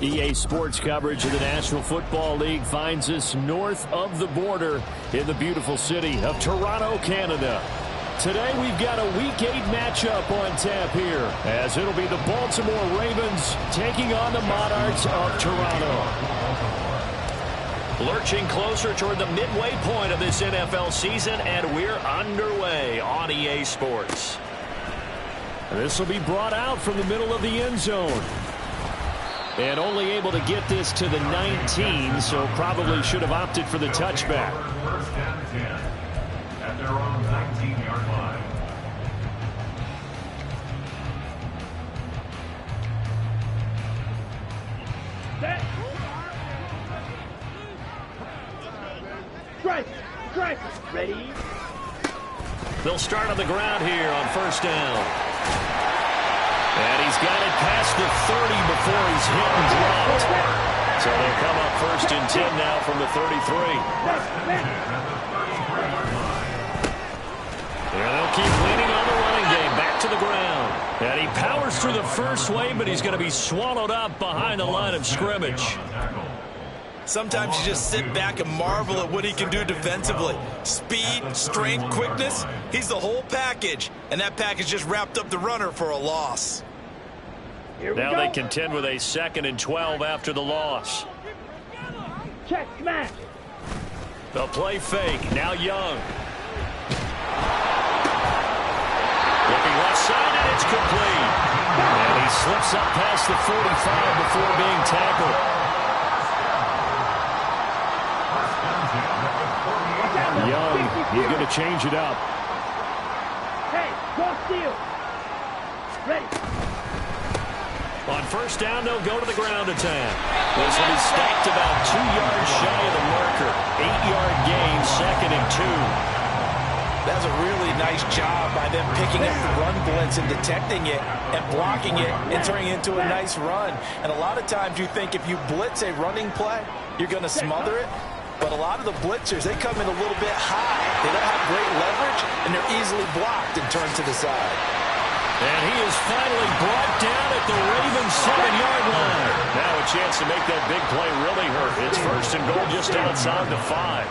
EA Sports coverage of the National Football League finds us north of the border in the beautiful city of Toronto, Canada. Today we've got a Week 8 matchup on tap here, as it'll be the Baltimore Ravens taking on the Monarchs of Toronto. Lurching closer toward the midway point of this NFL season, and we're underway on EA Sports. This will be brought out from the middle of the end zone. And only able to get this to the 19, so probably should have opted for the touchback. First down and 10 at their own 19-yard line. Strike, ready? They'll start on the ground here on first down. And he's got it past the 30 before he's hit and dropped. So they'll come up first and 10 now from the 33. And they'll keep leaning on the running game. Back to the ground. And he powers through the first wave, but he's going to be swallowed up behind the line of scrimmage. Sometimes you just sit back and marvel at what he can do defensively. Speed, strength, quickness. He's the whole package. And that package just wrapped up the runner for a loss. Now they contend with a 2nd and 12 after the loss. Check, smash. The play fake. Now Young. Looking left side, and it's complete. And he slips up past the 45 before being tackled. Young, he's going to change it up. Hey, cross steal. Ready. On first down, they'll go to the ground attack. This will be stacked about 2 yards shy of the marker. 8-yard gain, 2nd and 2. That's a really nice job by them picking up the run blitz and detecting it and blocking it and turning it into a nice run. And a lot of times you think if you blitz a running play, you're going to smother it. But a lot of the blitzers, they come in a little bit high. They don't have great leverage, and they're easily blocked and turned to the side. And he is finally brought down at the Ravens' 7-yard line. Now a chance to make that big play really hurt. It's first and goal just outside the 5.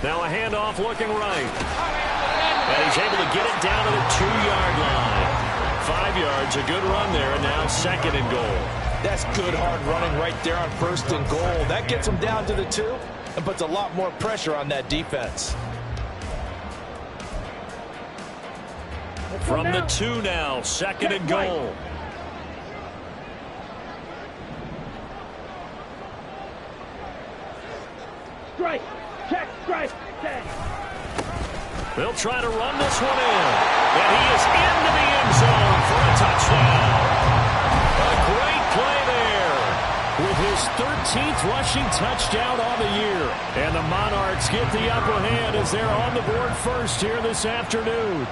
Now a handoff looking right. And he's able to get it down to the 2-yard line. 5 yards, a good run there, and now 2nd and goal. That's good hard running right there on first and goal. That gets them down to the 2 and puts a lot more pressure on that defense. From the 2 now, 2nd and goal. Strike, check, strike, check. They'll try to run this one in. And he is into the end zone for a touchdown. A great play there with his 13th rushing touchdown on the year. And the Monarchs get the upper hand as they're on the board first here this afternoon.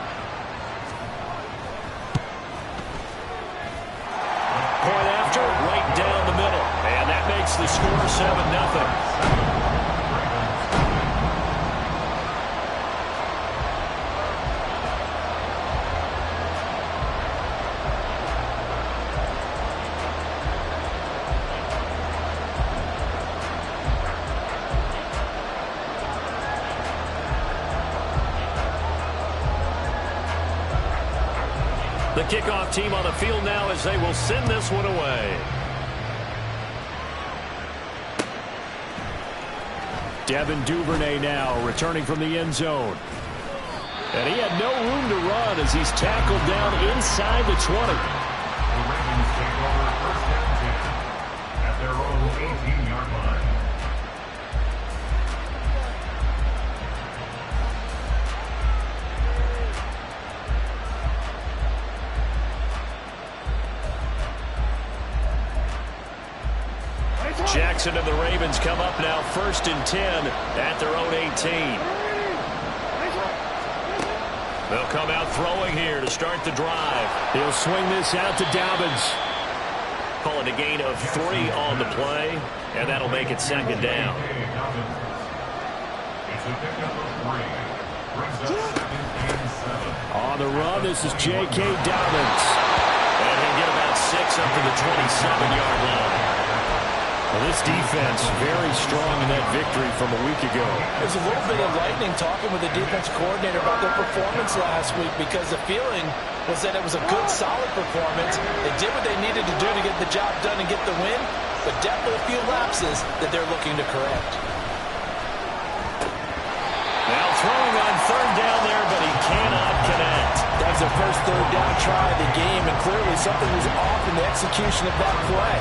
Point after, right down the middle. And that makes the score 7-0. The kickoff team on the field now as they will send this one away. Devin Duvernay now returning from the end zone. And he had no room to run as he's tackled down inside the 20. The Ravens take over first down 10 at their own 18-yard line. Jackson and the Ravens come up now first and 10 at their own 18. They'll come out throwing here to start the drive. He'll swing this out to Dobbins. Call it a gain of 3 on the play, and that'll make it second down. It's a pickup of 3. Brings up 2nd and 7. On the run, this is J.K. Dobbins. And he'll get about 6 up to the 27-yard line. Well, this defense very strong in that victory from a week ago. There's a little bit of lightning talking with the defense coordinator about their performance last week because the feeling was that it was a good, solid performance. They did what they needed to do to get the job done and get the win, but definitely a few lapses that they're looking to correct. Now throwing on third down there, but he cannot connect. That was their first third down try of the game, and clearly something was off in the execution of that play.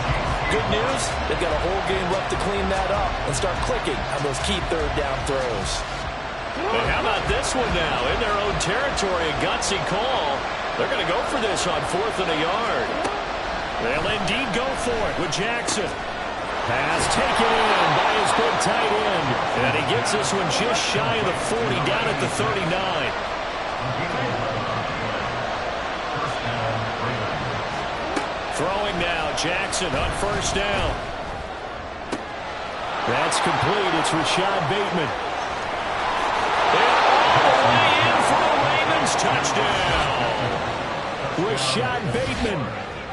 Good news, they've got a whole game left to clean that up and start clicking on those key third down throws. And how about this one now? In their own territory, a gutsy call. They're going to go for this on 4th and a yard. They'll indeed go for it with Jackson. Pass taken in by his big tight end. And he gets this one just shy of the 40, down at the 39. Throwing now, Jackson on first down. That's complete. It's Rashad Bateman. And all the way in for the Ravens touchdown. Rashad Bateman,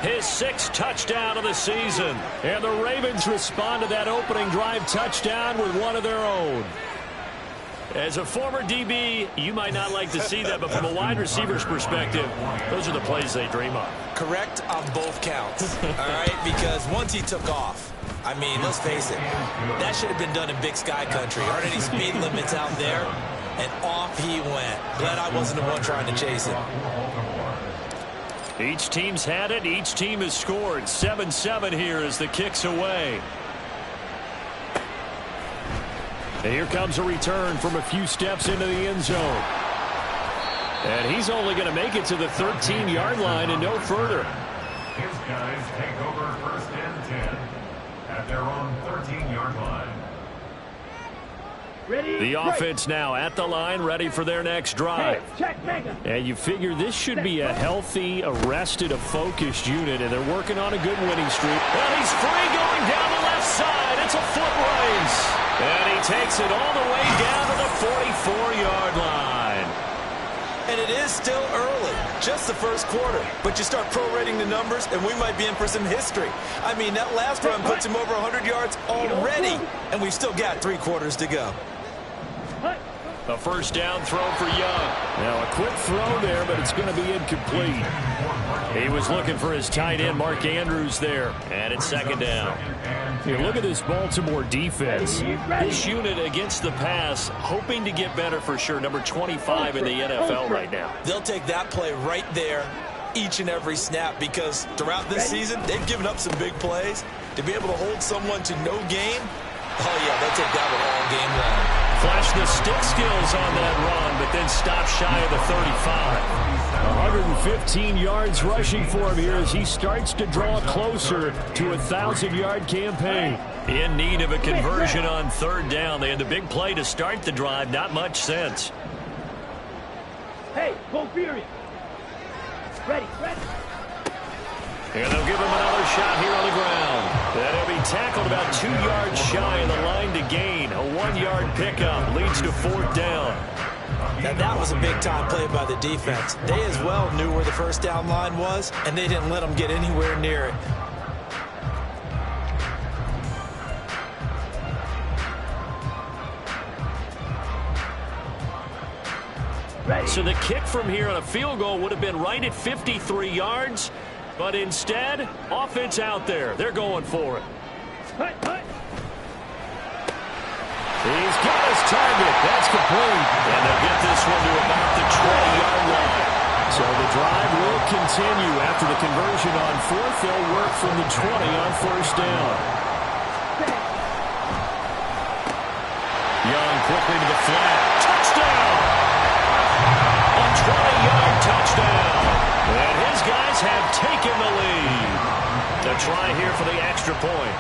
his 6th touchdown of the season. And the Ravens respond to that opening drive touchdown with one of their own. As a former DB, you might not like to see that, but from a wide receiver's perspective, those are the plays they dream of. Correct on both counts, all right? Because once he took off, I mean, let's face it, that should have been done in Big Sky Country. Aren't any speed limits out there? And off he went. Glad I wasn't the one trying to chase it. Each team's had it. Each team has scored. 7-7 here as the kick's away. And here comes a return from a few steps into the end zone. And he's only going to make it to the 13-yard line and no further. His guys take over first and 10 at their own 13-yard line. Ready? The offense now at the line, ready for their next drive. Hey, check mega. And you figure this should be a healthy, arrested, a focused unit, and they're working on a good winning streak. And he's free going down the left side. It's a foot race. And he takes it all the way down to the 44-yard line. And it is still early, just the first quarter. But you start prorating the numbers, and we might be in for some history. I mean, that last run puts him over 100 yards already, and we've still got 3 quarters to go. A first down throw for Young. Now a quick throw there, but it's going to be incomplete. He was looking for his tight end, Mark Andrews, there. And it's second down. Here, look at this Baltimore defense. This unit against the pass, hoping to get better for sure. Number 25 in the NFL right now. They'll take that play right there each and every snap because throughout this season, they've given up some big plays. To be able to hold someone to no gain, oh, yeah, they'll take that one all game long. Flash the stick skills on that run, but then stop shy of the 35. 115 yards rushing for him here as he starts to draw closer to a 1,000-yard campaign. In need of a conversion on third down. They had the big play to start the drive. Not much sense. Hey, go Fury. Ready. And they'll give him another shot here on the ground. And he'll be tackled about 2 yards shy of the line to gain. A 1-yard pickup leads to fourth down. Now that was a big-time play by the defense. They as well knew where the first down line was, and they didn't let them get anywhere near it. So the kick from here on a field goal would have been right at 53 yards, but instead, offense out there. They're going for it. He's got his target. That's complete. And they'll get this one to about the 20-yard line. So the drive will continue. After the conversion on fourth, they'll work from the 20 on first down. Young quickly to the flat. Touchdown! A 20-yard touchdown. And his guys have taken the lead. The try here for the extra point.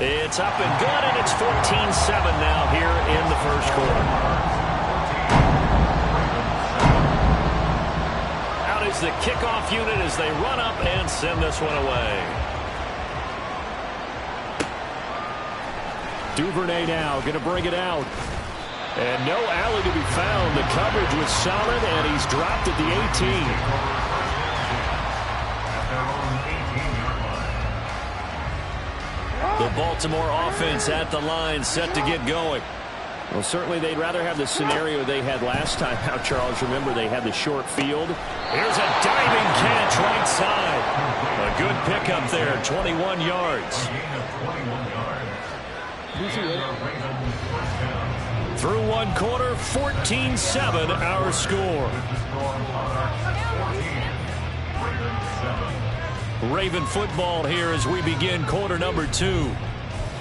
It's up and good, and it's 14-7 now here in the first quarter. Out is the kickoff unit as they run up and send this one away. Duvernay now going to bring it out. And no alley to be found. The coverage was solid, and he's dropped at the 18. The Baltimore offense at the line, set to get going. Well, certainly they'd rather have the scenario they had last time out, Charles. Remember, they had the short field. Here's a diving catch right side. A good pickup there, 21 yards. Through one quarter, 14-7 our score. Raven football here as we begin quarter number 2.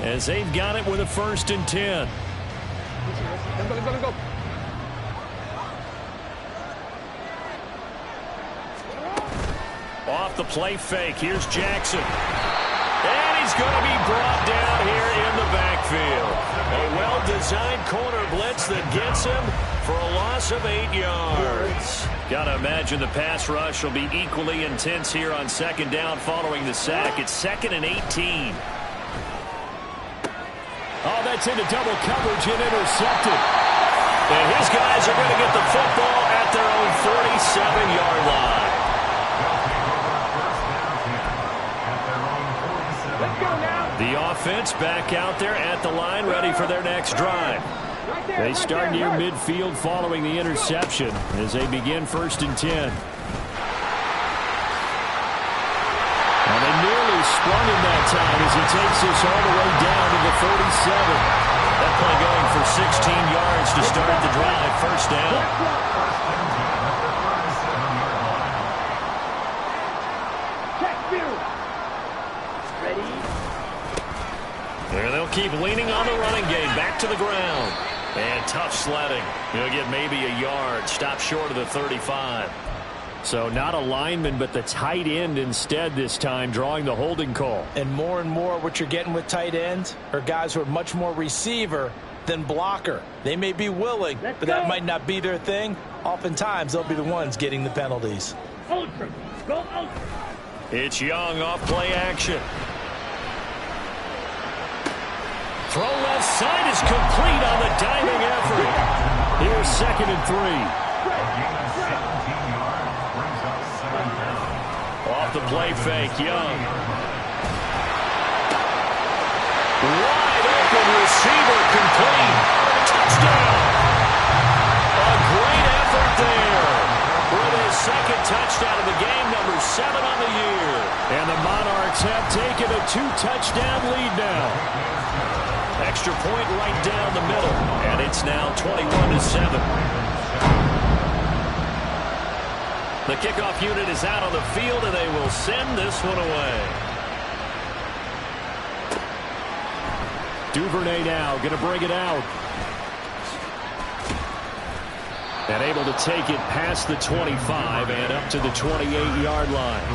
As they've got it with a 1st and 10. Off the play fake. Here's Jackson. And he's going to be brought down here in the backfield. A well-designed corner blitz that gets him for a loss of 8 yards. Got to imagine the pass rush will be equally intense here on 2nd down following the sack. It's 2nd and 18. Oh, that's into double coverage and intercepted. And his guys are going to get the football at their own 47-yard line. Let's go now. The offense back out there at the line, ready for their next drive. They start near midfield following the interception as they begin 1st and 10. And they nearly sprung him that time as he takes this all the way down to the 47. That play going for 16 yards to start the drive. 1st down. Check field. Ready. And they'll keep leaning on the running game. Back to the ground. And tough sledding. He'll get maybe a yard. Stop short of the 35. So not a lineman, but the tight end instead this time, drawing the holding call. And more what you're getting with tight ends are guys who are much more receiver than blocker. They may be willing, but that might not be their thing. Oftentimes, they'll be the ones getting the penalties. Ultra. Go ultra. It's Young off play action. Throw left side is complete on the diving effort. Here's 2nd and 3. Off the play fake, Young. Wide open receiver complete. Touchdown. A great effort there. With his 2nd touchdown of the game, number 7 on the year. And the Monarchs have taken a 2-touchdown lead now. Extra point right down the middle, and it's now 21-7. The kickoff unit is out on the field, and they will send this one away. Duvernay now going to bring it out. And able to take it past the 25 and up to the 28-yard line.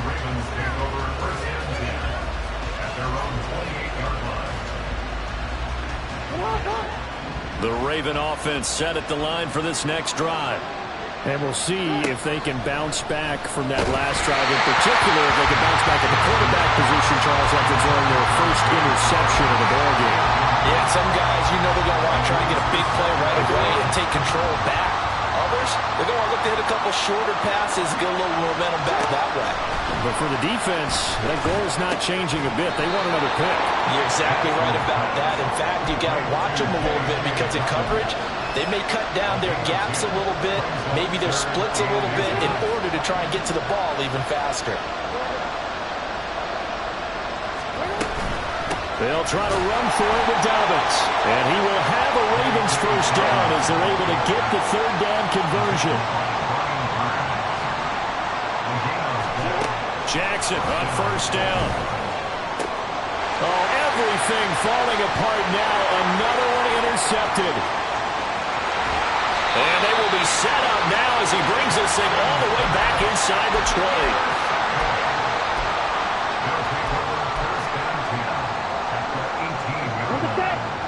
The Raven offense set at the line for this next drive. And we'll see if they can bounce back from that last drive. In particular, if they can bounce back at the quarterback position, Charles, after throwing their first interception of the ballgame. Yeah, some guys, you know they're going to want to try and get a big play right away and take control back. others, they're going to look to hit a couple shorter passes, get a little momentum back that way. But for the defense, that goal's not changing a bit. They want another pick. You're exactly right about that. In fact, you got to watch them a little bit because in coverage, they may cut down their gaps a little bit, maybe their splits a little bit in order to try and get to the ball even faster. They'll try to run for it with Dobbins. And he will have a Ravens first down as they're able to get the third down conversion. Jackson on first down. Oh, everything falling apart now. Another one intercepted. And they will be set up now as he brings this thing all the way back inside the 20.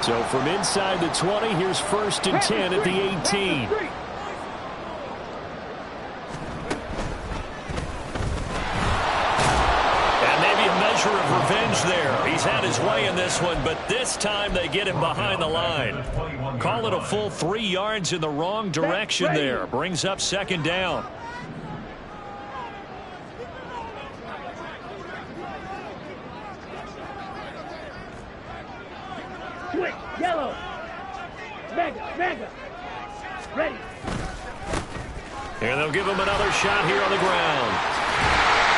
So from inside the 20, here's 1st and 10 at the 18. And maybe a measure of revenge there. He's had his way in this one, but this time they get him behind the line. Call it a full 3 yards in the wrong direction there. Brings up 2nd down. Switch, yellow. Mega. Ready. And they'll give him another shot here on the ground.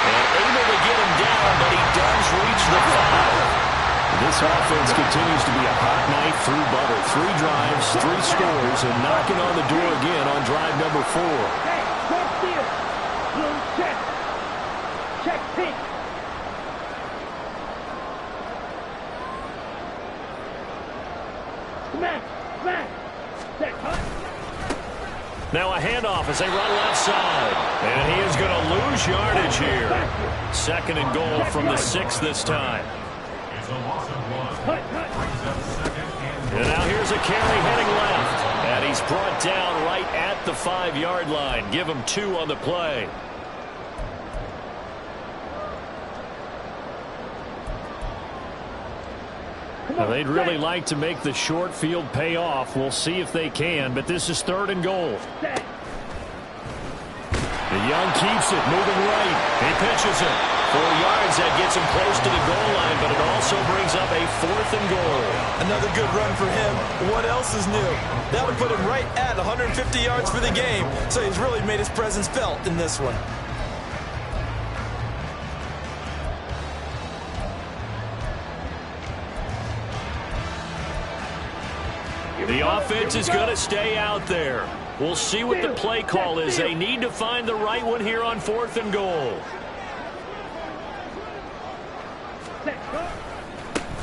And able to get him down, but he does reach the 5. This offense continues to be a hot knife through butter. 3 drives, 3 scores, and knocking on the door again on drive number 4. Hey, check steal. Blue check. Check pink. Smack. Set, huh? Now a handoff as they run left side. And he is going to lose yardage here. 2nd and goal from the 6 this time. It's a loss of 1. Brings up 2nd And now here's a carry heading left. And he's brought down right at the 5-yard line. Give him 2 on the play. Now they'd really like to make the short field pay off. We'll see if they can, but this is 3rd and goal. The Young keeps it, moving right. He pitches it. 4 yards, that gets him close to the goal line, but it also brings up a 4th and goal. Another good run for him. What else is new? That'll put him right at 150 yards for the game, so he's really made his presence felt in this one. The offense is going to stay out there. We'll see what the play call is. They need to find the right one here on 4th and goal.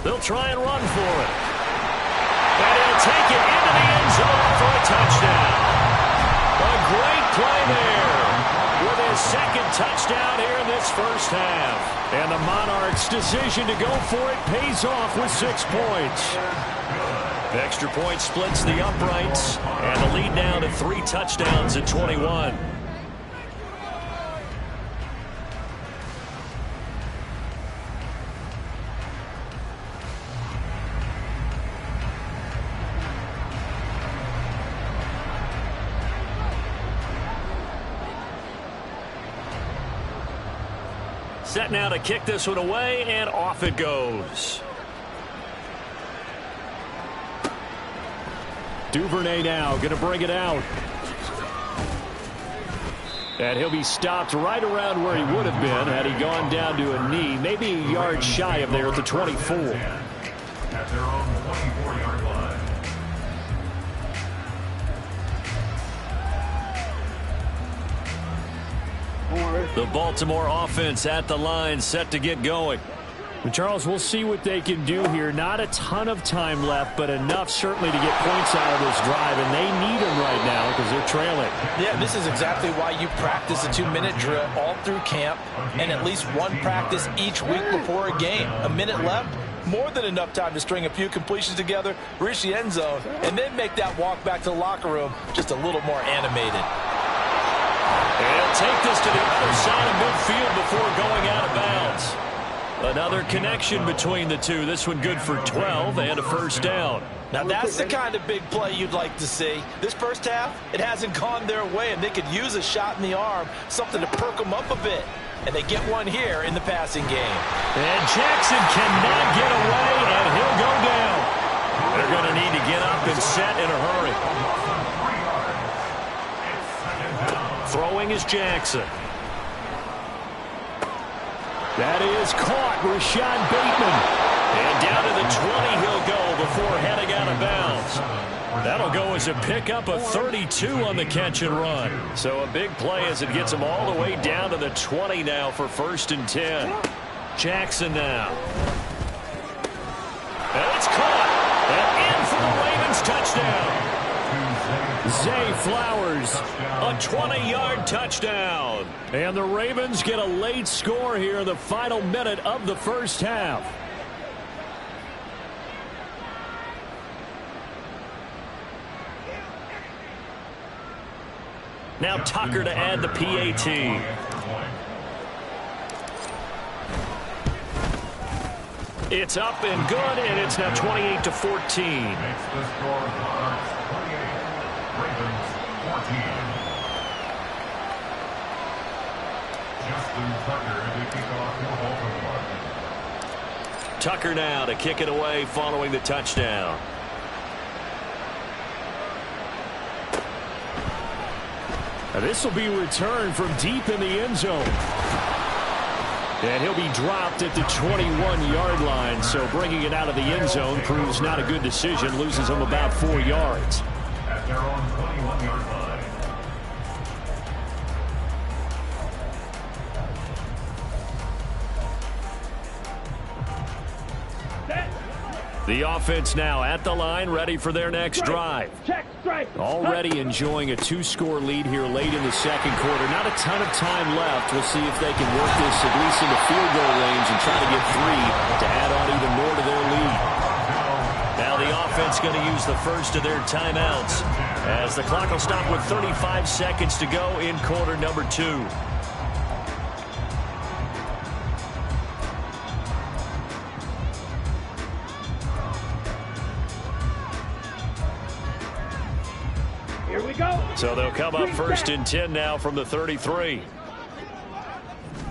They'll try and run for it. And he'll take it into the end zone for a touchdown. A great play there with his 2nd touchdown here in this first half. And the Monarchs' decision to go for it pays off with 6 points. The extra point splits the uprights, and the lead now to 3 touchdowns at 21. Set now to kick this one away, and off it goes. Duvernay now going to bring it out. And he'll be stopped right around where he would have been had he gone down to a knee, maybe a yard shy of there at the 24. At their own 24-yard line. The Baltimore offense at the line, set to get going. Well, Charles, we'll see what they can do here. Not a ton of time left, but enough certainly to get points out of this drive, and they need them right now because they're trailing. Yeah, this is exactly why you practice a 2-minute drill all through camp and at least one practice each week before a game. A minute left, more than enough time to string a few completions together, reach the end zone, and then make that walk back to the locker room just a little more animated. And he'll take this to the other side of midfield before going out of bounds. Another connection between the two. This one good for 12 and a first down. Now that's the kind of big play you'd like to see. This first half, it hasn't gone their way, and they could use a shot in the arm, something to perk them up a bit. And they get one here in the passing game. And Jackson cannot get away, and he'll go down. They're going to need to get up and set in a hurry. Throwing is Jackson. That is caught. Rashad Bateman. And down to the 20 he'll go before heading out of bounds. That'll go as a pickup of 32 on the catch and run. So a big play as it gets him all the way down to the 20 now for 1st and 10. Jackson now. And it's caught. And in for the Ravens touchdown. Zay Flowers, a 20-yard touchdown. And the Ravens get a late score here in the final minute of the first half. Now Tucker to add the PAT. It's up and good, and it's now 28-14. Makes the score Monarchs 28, Ravens 14. Justin Tucker to kick off for Baltimore. Tucker now to kick it away following the touchdown. This will be returned from deep in the end zone. And he'll be dropped at the 21-yard line, so bringing it out of the end zone proves not a good decision, loses him about 4 yards. At their own 21-yard line. The offense now at the line, ready for their next drive. Check, strike. Already enjoying a 2-score lead here late in the second quarter. Not a ton of time left. We'll see if they can work this at least in the field goal range and try to get 3 to add on even more to their lead. Now the offense going to use the first of their timeouts as the clock will stop with 35 seconds to go in quarter number 2. Here we go. So they'll come up 1st and 10 now from the 33.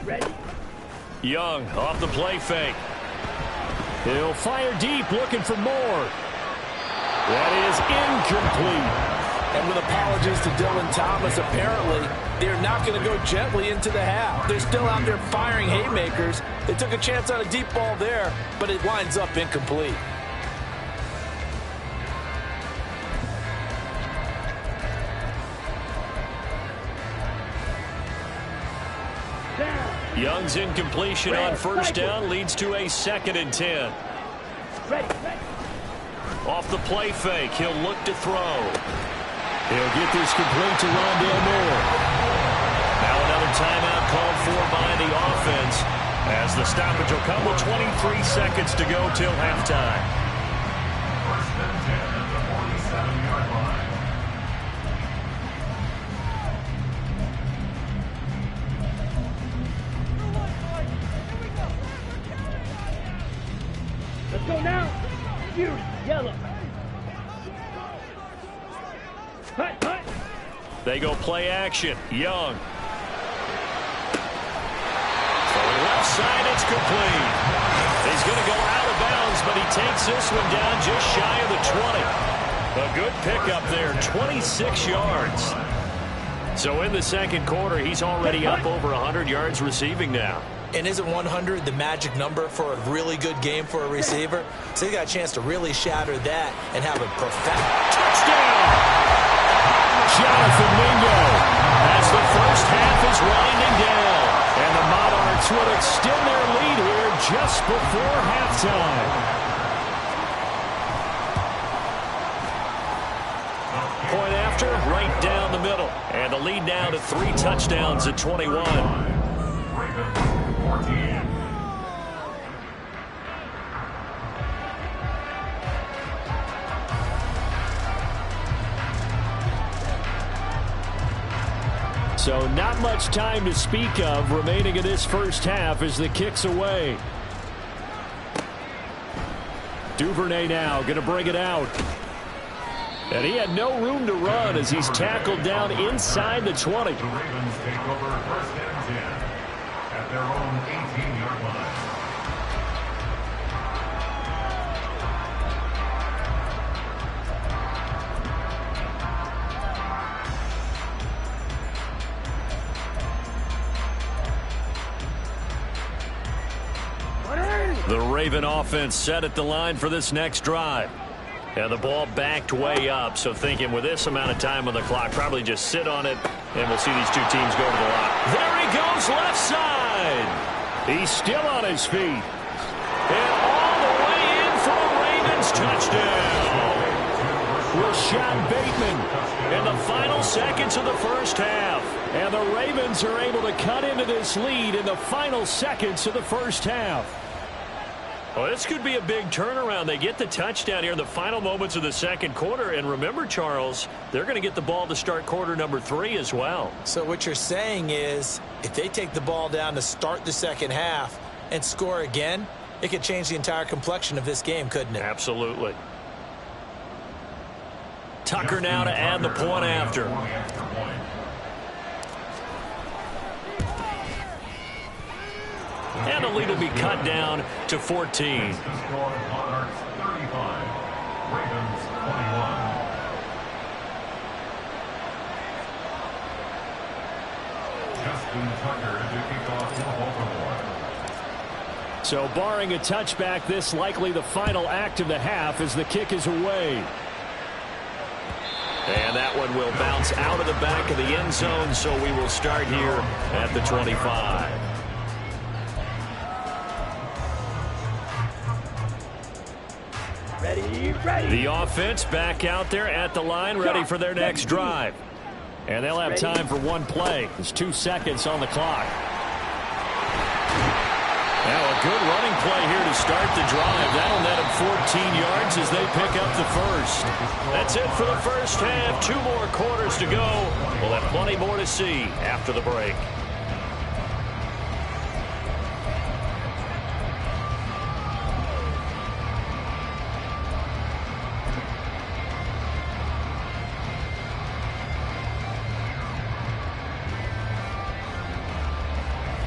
Ready? Young off the play fake. He'll fire deep, looking for more. That is incomplete. And with apologies to Dylan Thomas, apparently they're not going to go gently into the half. They're still out there firing haymakers. They took a chance on a deep ball there, but it winds up incomplete. Young's incompletion on 1st down leads to a 2nd and 10. Ready. Off the play fake, he'll look to throw. He'll get this complete to Rondale Moore. Now another timeout called for by the offense as the stoppage will come with 23 seconds to go till halftime. 1st and 10 at the 47-yard line. Let's go now. Fury, yellow. Hut. They go play action. Young. Throwing left side, it's complete. He's going to go out of bounds, but he takes this one down just shy of the 20. A good pickup there, 26 yards. So in the second quarter, he's already up over 100 yards receiving now. And isn't 100 the magic number for a really good game for a receiver? So he got a chance to really shatter that and have a perfect touchdown. Jonathan Mingo as the first half is winding down. And the Monarchs will extend their lead here just before halftime. Point after, right down the middle. And the lead now to 3 touchdowns at 21. Ravens 14. So not much time to speak of remaining in this first half as the kick's away. Duvernay now going to bring it out. And he had no room to run as he's tackled down inside the 20. The Ravens take over 1st and 10 at their own 18-yard line. The Raven offense set at the line for this next drive. And the ball backed way up, so thinking with this amount of time on the clock, probably just sit on it, and we'll see these two teams go to the line. There he goes, left side. He's still on his feet. And all the way in for a Ravens touchdown. Rashad Bateman in the final seconds of the first half. And the Ravens are able to cut into this lead in the final seconds of the first half. Well, this could be a big turnaround. They get the touchdown here in the final moments of the second quarter. And remember, Charles, they're going to get the ball to start quarter number 3 as well. So what you're saying is if they take the ball down to start the second half and score again, it could change the entire complexion of this game, couldn't it? Absolutely. Tucker now to add the point after. And the lead will be cut down to 14. The score, Monarchs 35, Ravens 21. Justin Tucker to kick off for Baltimore. So barring a touchback, this likely the final act of the half as the kick is away. And that one will bounce out of the back of the end zone, so we will start here at the 25. The offense back out there at the line, ready for their next drive. And they'll have time for one play. There's 2 seconds on the clock. Now a good running play here to start the drive. That'll net them 14 yards as they pick up the first. That's it for the first half. 2 more quarters to go. We'll have plenty more to see after the break.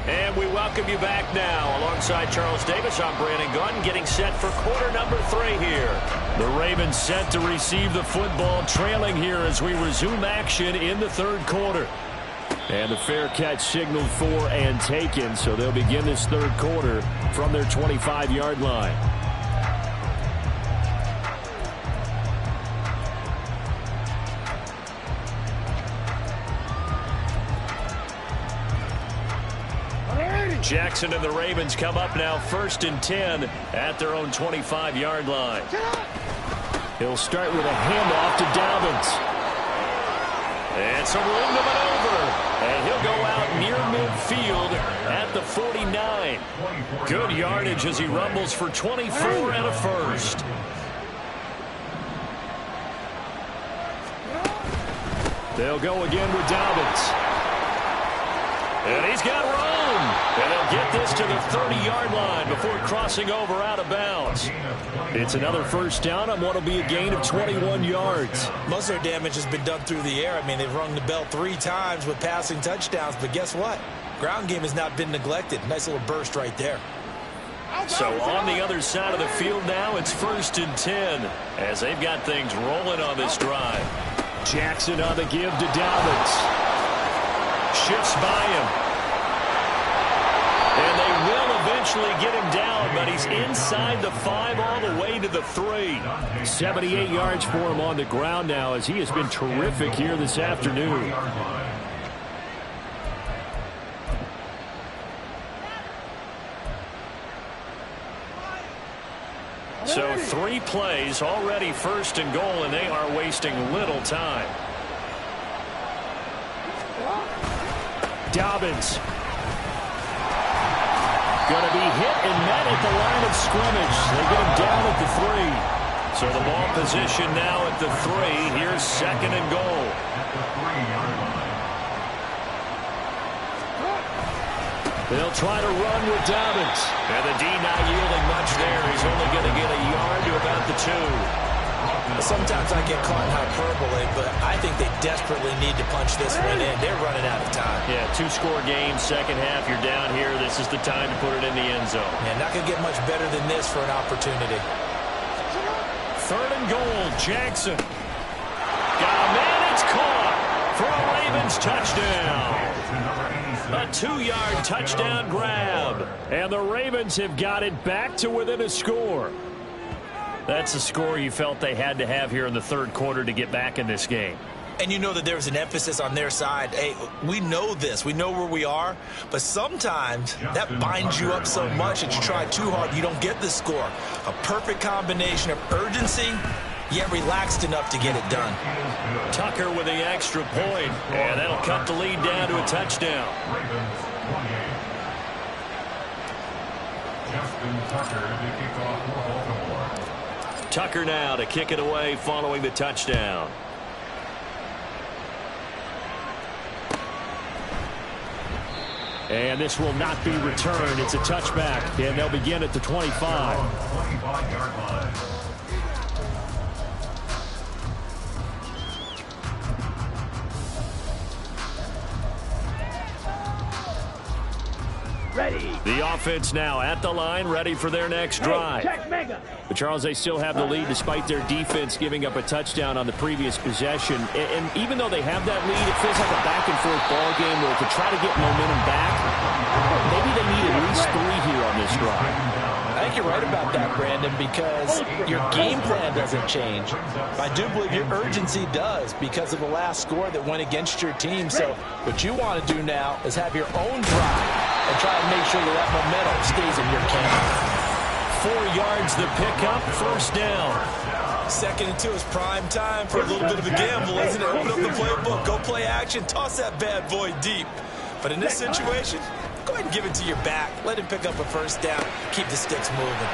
And we welcome you back now. Alongside Charles Davis, I'm Brandon Gunn, getting set for quarter number 3 here. The Ravens set to receive the football, trailing here as we resume action in the third quarter. And the fair catch signaled for and taken, so they'll begin this third quarter from their 25-yard line. Jackson and the Ravens come up now 1st and 10 at their own 25-yard line. He'll start with a handoff to Dobbins. And some room to maneuver. And he'll go out near midfield at the 49. Good yardage as he rumbles for 24 and a first. They'll go again with Dobbins. And he's got room. And they'll get this to the 30-yard line before crossing over out of bounds. It's another first down on what will be a gain of 21 yards. Most of their damage has been done through the air. I mean, they've rung the bell 3 times with passing touchdowns. But guess what? Ground game has not been neglected. Nice little burst right there. So on the other side of the field now, it's 1st and 10 as they've got things rolling on this drive. Jackson on the give to Dobbins. Shifts by him. And they will eventually get him down, but he's inside the 5 all the way to the 3. 78 yards for him on the ground now as he has been terrific here this afternoon. So 3 plays, already 1st and goal, and they are wasting little time. Dobbins. Going to be hit and met at the line of scrimmage. They get him down at the 3. So the ball position now at the 3. Here's 2nd and goal. They'll try to run with Dobbins. And the D not yielding much there. He's only going to get a yard to about the 2. Sometimes I get caught in hyperbole, but I think they desperately need to punch this one in. They're running out of time. Yeah, 2-score game, second half. You're down here. This is the time to put it in the end zone. Yeah, not going to get much better than this for an opportunity. 3rd and goal, Jackson. Got a man, it's caught for a Ravens touchdown. A 2-yard touchdown grab. And the Ravens have got it back to within a score. That's the score you felt they had to have here in the 3rd quarter to get back in this game. And you know that there's an emphasis on their side. Hey, we know this. We know where we are. But sometimes that binds you up so much that you try too hard, you don't get the score. A perfect combination of urgency, yet relaxed enough to get it done. Tucker with the extra point. And that'll cut the lead down to a touchdown. Tucker now to kick it away following the touchdown. And this will not be returned. It's a touchback, and they'll begin at the 25. Ready. The offense now at the line, ready for their next drive. Check mega. But, Charles, they still have the lead despite their defense giving up a touchdown on the previous possession. And even though they have that lead, it feels like a back-and-forth ball game where to try to get momentum back, maybe they need at least 3 here on this drive. I think you're right about that, Brandon, because your game plan doesn't change. I do believe your urgency does because of the last score that went against your team. So what you want to do now is have your own drive and try to make sure that momentum stays in your camp. 4 yards the pickup, 1st down. 2nd and 2 is prime time for a little bit of a gamble, isn't it? Open up the playbook, go play action, toss that bad boy deep. But in this situation, go ahead and give it to your back. Let him pick up a 1st down. Keep the sticks moving.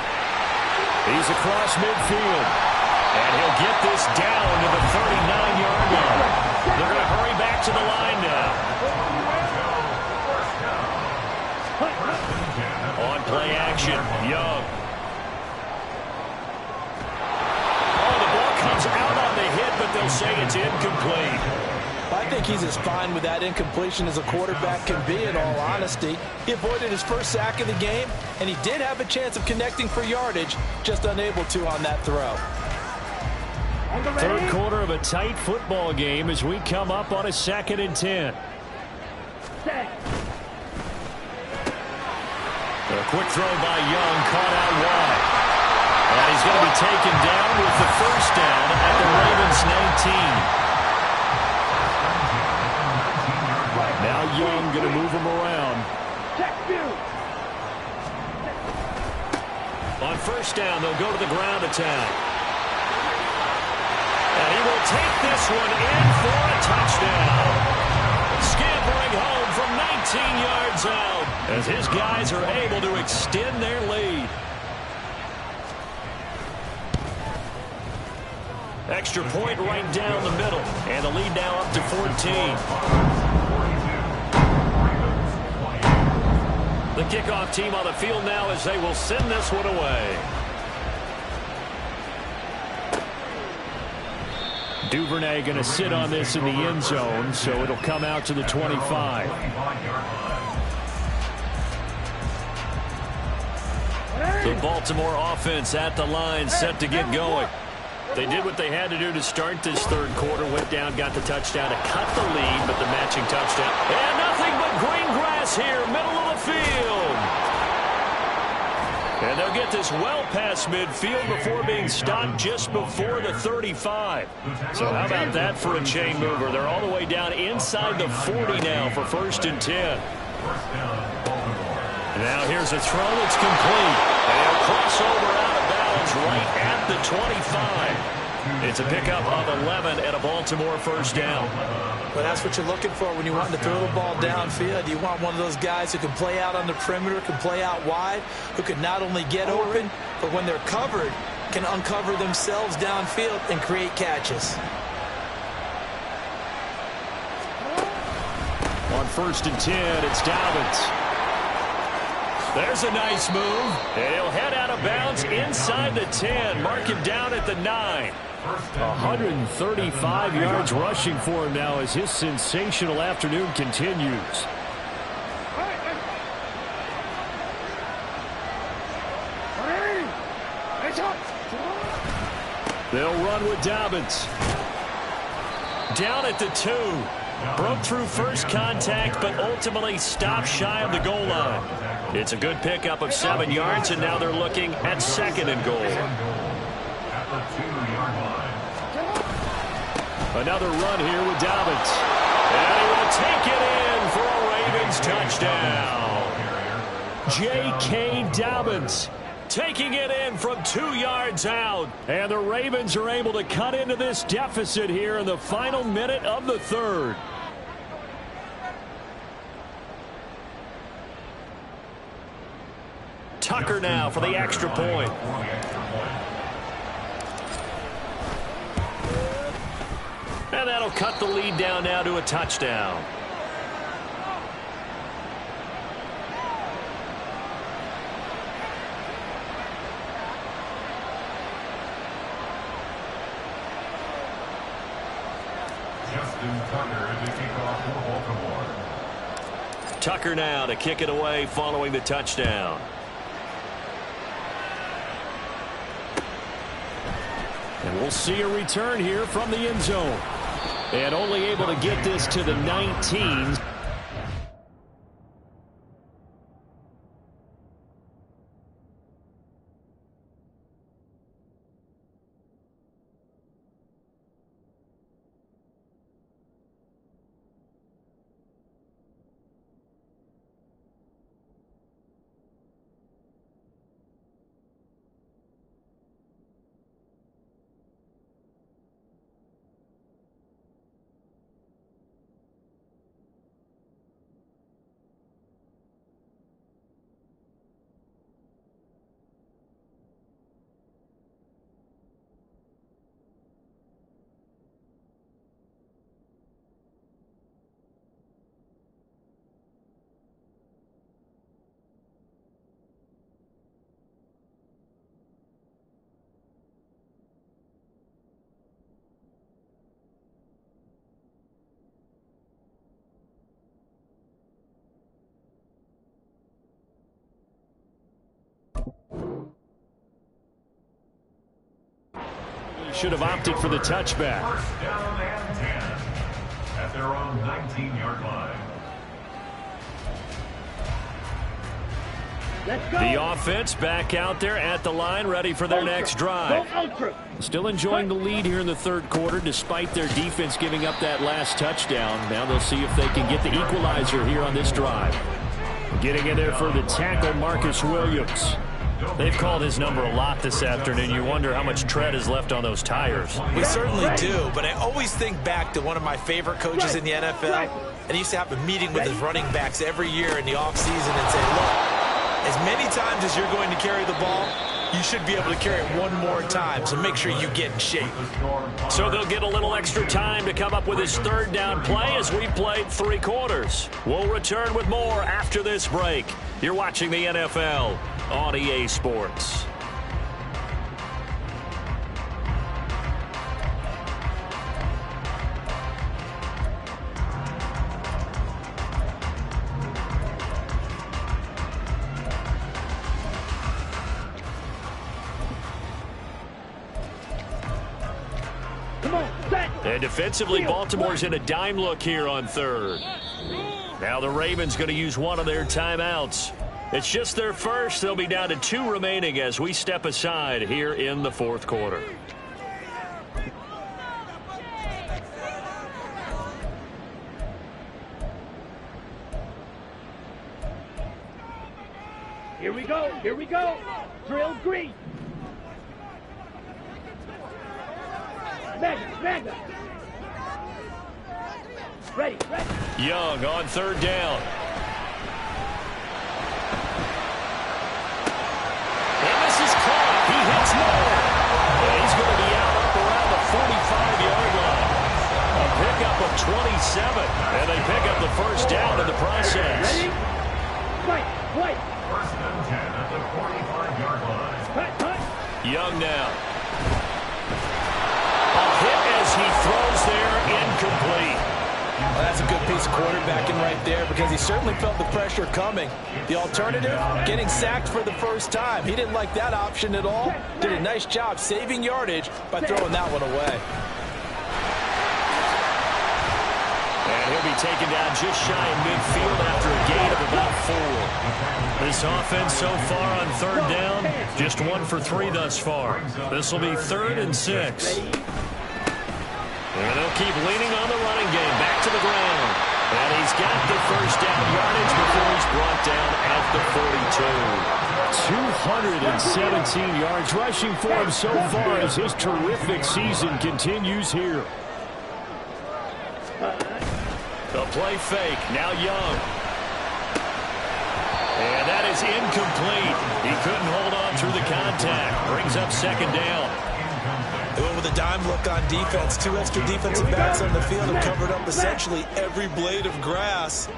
He's across midfield. And he'll get this down to the 39-yard line. They're going to hurry back to the line now. On play action, Young. Oh, the ball comes out on the hit, but they'll say it's incomplete. I think he's as fine with that incompletion as a quarterback can be, in all honesty. He avoided his 1st sack of the game, and he did have a chance of connecting for yardage, just unable to on that throw. 3rd quarter of a tight football game as we come up on a 2nd and 10. Set. A quick throw by Young, caught out wide. And he's going to be taken down with the 1st down at the Ravens 19. Now Young going to move him around. Check view. On 1st down, they'll go to the ground attack. And he will take this one in for a touchdown. Scampering home from 19 yards out as his guys are able to extend their lead. Extra point right down the middle. And the lead now up to 14. The kickoff team on the field now as they will send this one away. Duvernay going to sit on this in the end zone, so it'll come out to the 25. The Baltimore offense at the line, set to get going. They did what they had to do to start this 3rd quarter, went down, got the touchdown to cut the lead, but the matching touchdown. And nothing but green grass here, middle of the field. And they'll get this well past midfield before being stopped just before the 35. So how about that for a chain mover? They're all the way down inside the 40 now for 1st and 10. Now here's a throw that's complete. And he'll cross over out of bounds right at the 25. It's a pickup of 11 and a Baltimore 1st down. Well, that's what you're looking for when you want to throw the ball downfield. You want one of those guys who can play out on the perimeter, can play out wide, who can not only get open, but when they're covered, can uncover themselves downfield and create catches. On 1st and 10, it's Dobbins. There's a nice move. He'll head out of bounds inside the 10. Mark him down at the 9. 135 yards rushing for him now as his sensational afternoon continues. They'll run with Dobbins. Down at the 2. Broke through first contact, but ultimately stopped shy of the goal line. It's a good pickup of 7 yards, and now they're looking at 2nd and goal. At the 2-yard line. Another run here with Dobbins. And he will take it in for a Ravens touchdown. J.K. Dobbins taking it in from 2 yards out. And the Ravens are able to cut into this deficit here in the final minute of the 3rd. Tucker now for the extra point. And that'll cut the lead down now to a touchdown. Tucker now to kick it away following the touchdown. And we'll see a return here from the end zone. And only able to get this to the 19. Should have opted for the touchback. First down and 10 at their own 19-yard line. Let's go. The offense back out there at the line, ready for their next drive. Go ultra. Still enjoying the lead here in the 3rd quarter, despite their defense giving up that last touchdown. Now they'll see if they can get the equalizer here on this drive. Getting in there for the tackle, Marcus Williams. They've called his number a lot this afternoon. You wonder how much tread is left on those tires. We certainly do, but I always think back to one of my favorite coaches in the NFL, and he used to have a meeting with his running backs every year in the offseason and say, look, as many times as you're going to carry the ball, you should be able to carry it one more time, so make sure you get in shape. So they'll get a little extra time to come up with his 3rd down play as we played 3 quarters. We'll return with more after this break. You're watching the NFL on EA Sports. And defensively, Baltimore's in a dime look here on 3rd. Now the Ravens going to use one of their timeouts. It's just their first. They'll be down to 2 remaining as we step aside here in the 4th quarter. Here we go. Here we go. Drill green. Mega. Ready. Young on 3rd down. And this is caught. He hits more. And he's going to be out up around the 45-yard line. A pickup of 27. And they pick up the 1st down in the process. Ready? Fight. First down. Young now. A hit as he throws there, incomplete. Well, that's a good piece of quarterbacking right there because he certainly felt the pressure coming. The alternative, getting sacked for the first time. He didn't like that option at all. Did a nice job saving yardage by throwing that one away. And he'll be taken down just shy of midfield after a gain of about 4. This offense so far on third down, just 1 for 3 thus far. This will be 3rd and 6. And they'll keep leaning on the running game. Back to the ground. And he's got the first down yardage before he's brought down at the 42. 217 yards rushing for him so far as his terrific season continues here. The play fake. Now Young. And that is incomplete. He couldn't hold on through the contact. Brings up 2nd down. They went with a dime look on defense. 2 extra defensive backs on the field and covered up essentially every blade of grass.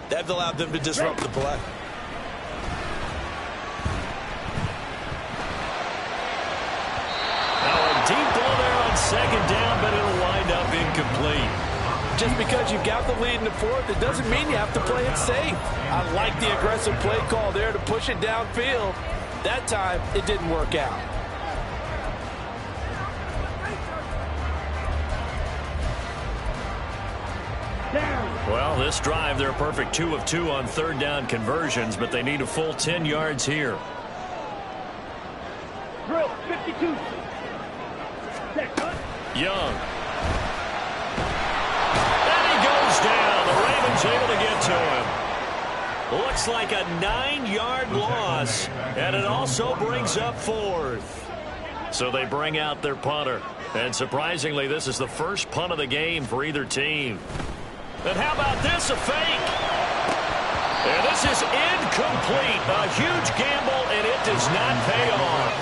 That allowed them to disrupt the play. Now a deep ball there on 2nd down, but it'll wind up incomplete. Just because you've got the lead in the 4th, it doesn't mean you have to play it safe. I like the aggressive play call there to push it downfield. That time, it didn't work out. Well, this drive, they're a perfect 2 of 2 on 3rd down conversions, but they need a full 10 yards here. Drill 52. Young. And he goes down. The Ravens able to get to him. Looks like a 9-yard loss, and it also brings up 4th. So they bring out their punter. And surprisingly, this is the first punt of the game for either team. And how about this, a fake? And this is incomplete. A huge gamble, and it does not pay off.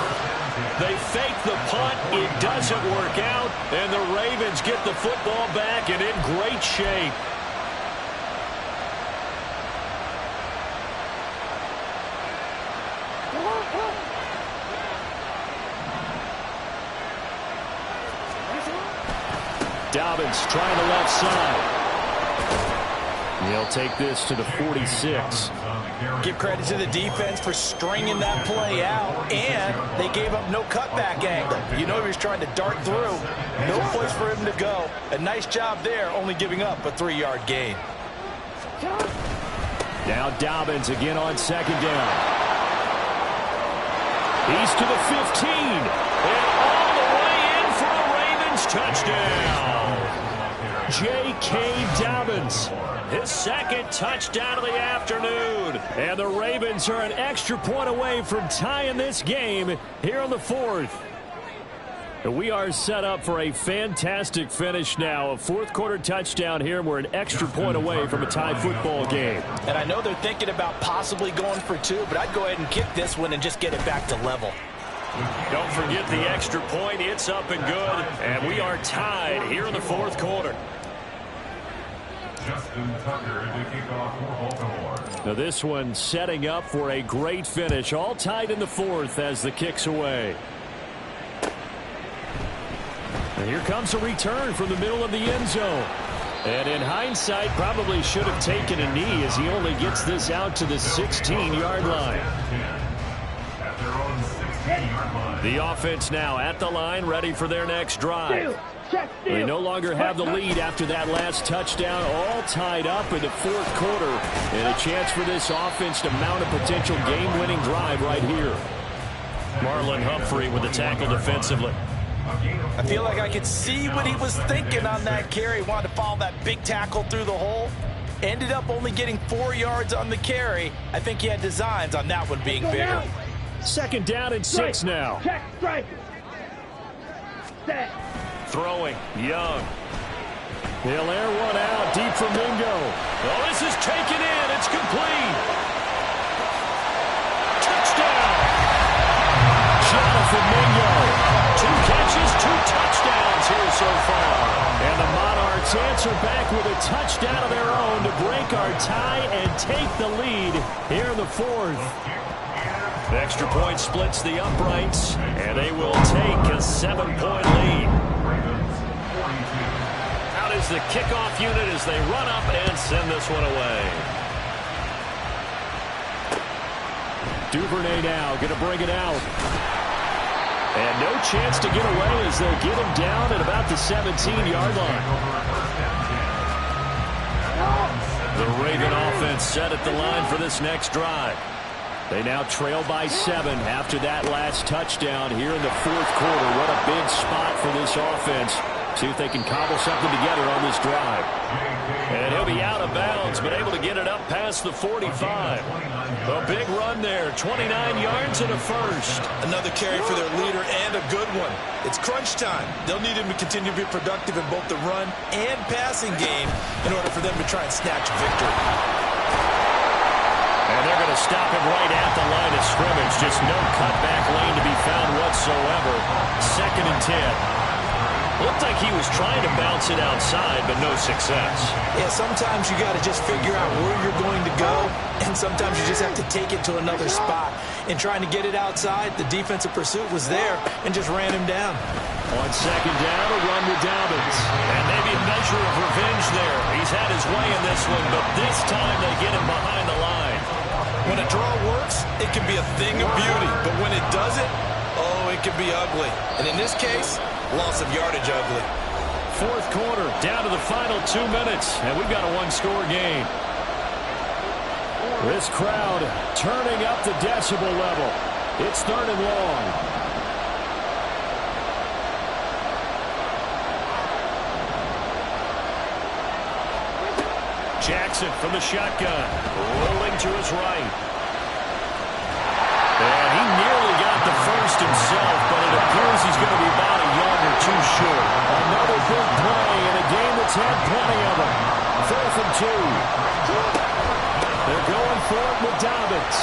They fake the punt. It doesn't work out, and the Ravens get the football back and in great shape. Dobbins trying the left side. He'll take this to the 46. Give credit to the defense for stringing that play out, and they gave up no cutback angle. You know he was trying to dart through. No place for him to go. A nice job there, only giving up a 3-yard gain. Now Dobbins again on 2nd down. He's to the 15. And all the way in for a Ravens touchdown. J.K. Dobbins. His 2nd touchdown of the afternoon. And the Ravens are an extra point away from tying this game here in the 4th. We are set up for a fantastic finish now. A 4th quarter touchdown here. We're an extra point away from a tie football game. And I know they're thinking about possibly going for 2, but I'd go ahead and kick this one and just get it back to level. Don't forget the extra point. It's up and good. And we are tied here in the 4th quarter. Now this one setting up for a great finish. All tied in the 4th as the kick's away. And here comes a return from the middle of the end zone. And in hindsight, probably should have taken a knee as he only gets this out to the 16-yard line. The offense now at the line, ready for their next drive. They no longer have the lead after that last touchdown, all tied up in the 4th quarter. And a chance for this offense to mount a potential game-winning drive right here. Marlon Humphrey with the tackle defensively. I feel like I could see what he was thinking on that carry. Wanted to follow that big tackle through the hole. Ended up only getting 4 yards on the carry. I think he had designs on that one being bigger. 2nd down and 6 now. Check, strike. Set. Throwing, Young. He'll air one out deep from Mingo. Oh, this is taken in. It's complete. Touchdown. Jonathan Mingo. 2 catches, 2 touchdowns here so far. And the Monarchs answer back with a touchdown of their own to break our tie and take the lead here in the 4th. Extra point splits the uprights, and they will take a 7-point lead. Out is the kickoff unit as they run up and send this one away. Duvernay now going to bring it out. And no chance to get away as they'll get him down at about the 17-yard line. The Raven offense set at the line for this next drive. They now trail by 7 after that last touchdown here in the fourth quarter. What a big spot for this offense. See if they can cobble something together on this drive. And he'll be out of bounds, but able to get it up past the 45. A big run there, 29 yards and a first. Another carry for their leader and a good one. It's crunch time. They'll need him to continue to be productive in both the run and passing game in order for them to try and snatch a victory. And they're going to stop him right at the line of scrimmage. Just no cutback lane to be found whatsoever. 2nd and 10. Looked like he was trying to bounce it outside, but no success. Yeah, sometimes you got to just figure out where you're going to go, and sometimes you just have to take it to another spot. In trying to get it outside, the defensive pursuit was there and just ran him down. On 2nd down, a run with Dobbins. And maybe a measure of revenge there. He's had his way in this one, but this time they get him behind the line. When a draw works, it can be a thing of beauty, but when it doesn't, oh, it can be ugly. And in this case, loss of yardage ugly. Fourth quarter, down to the final 2 minutes, and we've got a one-score game. This crowd turning up the decibel level. It's 3rd and long. Jackson from the shotgun, rolling to his right. And he nearly got the first himself, but it appears he's going to be about a yard or two short. Another big play in a game that's had plenty of them. 4th and 2. They're going for it with Dobbins.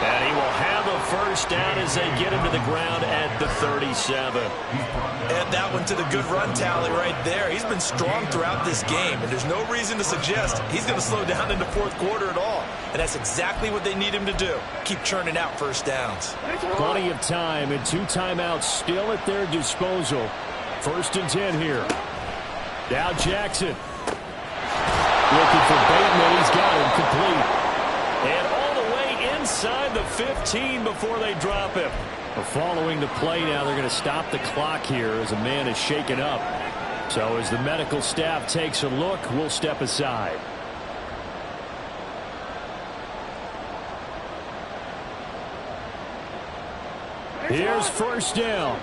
And he will have a first down as they get him to the ground at the 37. Add that one to the good run tally right there. He's been strong throughout this game, and there's no reason to suggest he's going to slow down in the fourth quarter at all. And that's exactly what they need him to do. Keep churning out first downs. Plenty of time and 2 timeouts still at their disposal. 1st and 10 here. Now Jackson. Looking for Bateman. He's got him complete. And all the way inside the 15 before they drop him. Following the play now, they're going to stop the clock here as a man is shaken up. So as the medical staff takes a look, we'll step aside. Here's first down.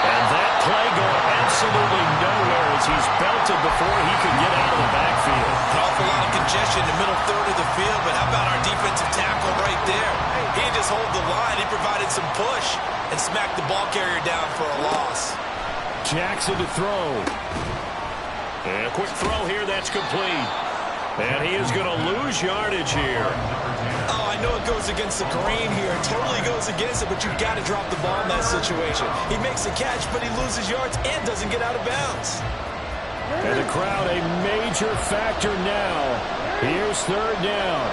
And that play going absolutely nowhere as he's belted before he can get out of the backfield. An awful lot of congestion in the middle third of the field, but how about our defensive tackle right there? He didn't just hold the line, he provided some push and smacked the ball carrier down for a loss. Jackson to throw. And a quick throw here, that's complete. And he is going to lose yardage here. Oh, I know it goes against the grain here. It totally goes against it, but you've got to drop the ball in that situation. He makes a catch, but he loses yards and doesn't get out of bounds. And the crowd a major factor now. Here's 3rd down.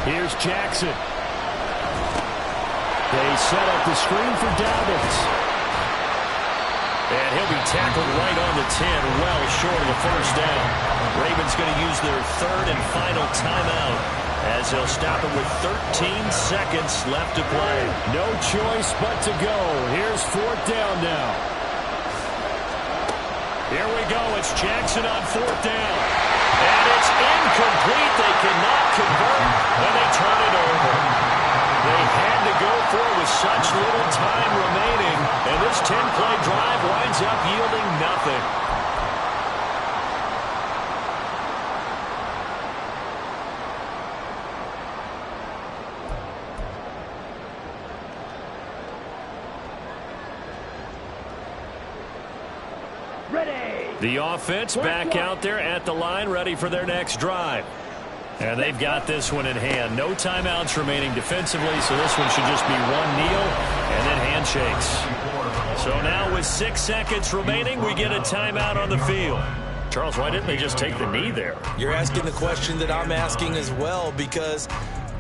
Here's Jackson. They set up the screen for Dobbins. And he'll be tackled right on the 10, well short of the first down. Ravens going to use their 3rd and final timeout as they'll stop it with 13 seconds left to play. No choice but to go. Here's 4th down now. Here we go. It's Jackson on 4th down. And it's incomplete. They cannot convert, and they turn it over. They had to go for it with such little time remaining, and this 10-play drive winds up yielding nothing. Ready. The offense back out there at the line, ready for their next drive. And they've got this one in hand. No timeouts remaining defensively, so this one should just be one kneel and then handshakes. So now with 6 seconds remaining, we get a timeout on the field. Charles, why didn't they just take the knee there? You're asking the question that I'm asking as well, because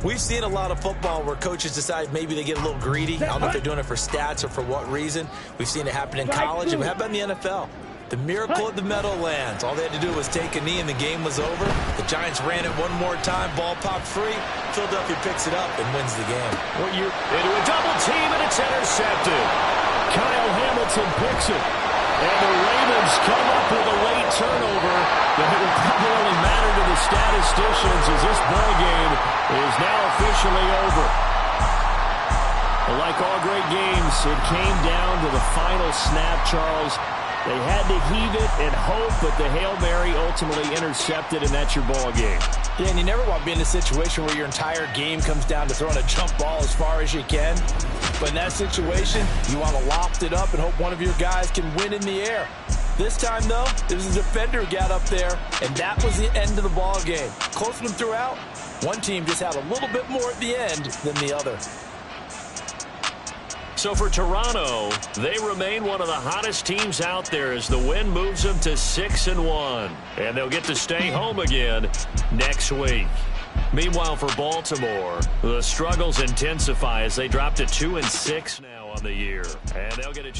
we've seen a lot of football where coaches decide maybe they get a little greedy. I don't know if they're doing it for stats or for what reason. We've seen it happen in college, and how about in the NFL? The miracle of the Meadowlands. All they had to do was take a knee, and the game was over. The Giants ran it one more time. Ball popped free. Philadelphia picks it up and wins the game. What year? Into a double team, and it's intercepted. Kyle Hamilton picks it. And the Ravens come up with a late turnover, but it will probably only matter to the statisticians as this ball game is now officially over. But like all great games, it came down to the final snap, Charles. They had to heave it and hope, but the Hail Mary ultimately intercepted, and that's your ball game. Yeah, and you never want to be in a situation where your entire game comes down to throwing a jump ball as far as you can. But in that situation, you want to loft it up and hope one of your guys can win in the air. This time, though, it was a defender who got up there, and that was the end of the ball game. Close one throughout. One team just had a little bit more at the end than the other. So for Toronto, they remain one of the hottest teams out there as the win moves them to 6-1. And they'll get to stay home again next week. Meanwhile, for Baltimore, the struggles intensify as they drop to 2-6 now on the year. And they'll get a chance.